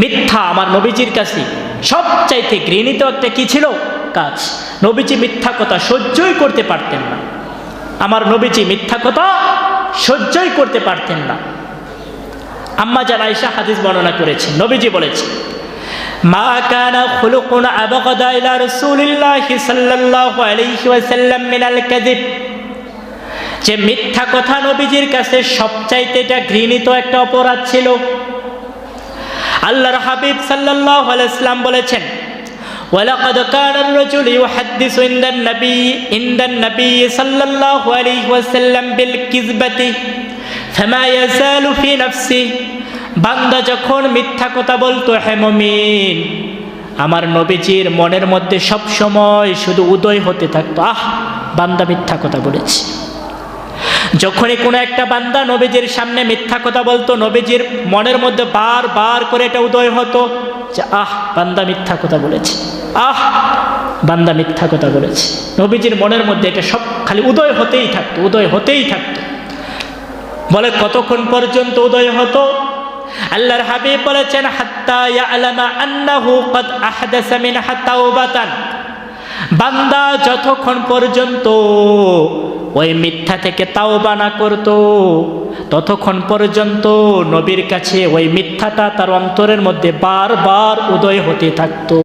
মিথ্যা আমার নবীজির কাছে সবচাইতে ঘৃণিত একটা কি ছিল কাজ। নবীজি মিথ্যা কথা সহ্যই করতে পারতেন না। আমার নবীজি মিথ্যা কথা সহ্যই করতে পারতেন না। আম্মা জান আয়েশা হাদিস বর্ণনা করেছেন, নবীজি বলেছেন, মা কানা খুলুকুন আবগাদা ইলা রাসূলিল্লাহি সাল্লাল্লাহু আলাইহি ওয়াসাল্লাম মিনাল কাযিব, যে মিথ্যা কথা নবীজির কাছে সবচাইতে এটা ঘৃণিত একটা অপরাধ ছিল। আল্লাহর হাবিব সাল্লাল্লাহু আলাইহি ওয়াসাল্লাম বলেছেন, ওয়ালাকাদ কানা আর-রাজুলু ইউহাদ্দিসু ইনদান নবী সাল্লাল্লাহু আলাইহি ওয়াসাল্লাম বিল কিযবাতি ফামা ইয়াযালু ফি নাফসি, বান্দা যখন মিথ্যা কথা বলতো, হে মুমিন, আমার নবীজির মনের মধ্যে সব সময় শুধু উদয় হতে থাকতো, আহ বান্দা মিথ্যা কথা বলেছে। যখনই কোনো একটা বান্দা নবীজির সামনে মিথ্যা কথা বলতো, নবীজির মনের মধ্যে বারবার করে এটা উদয় হতো যে আহ বান্দা মিথ্যা কথা বলেছে, আহ বান্দা মিথ্যা কথা বলেছে। নবীজির মনের মধ্যে এটা সব খালি উদয় হতেই থাকতো, উদয় হতেই থাকতো। বলে কতক্ষণ পর্যন্ত উদয় হতো? আল্লাহর হাবিব বলেছেন, হাত্তা ইয়ালামা আন্নাহু ক্বাদ আহদাসা মিনহা তাওবাতান, বান্দা যতক্ষণ পর্যন্ত ওই মিথ্যা থেকে তাওবা না করতো, ততক্ষণ পর্যন্ত নবীর কাছে ওই মিথ্যাটা তার অন্তরের মধ্যে বারবার উদয় হতে থাকতো।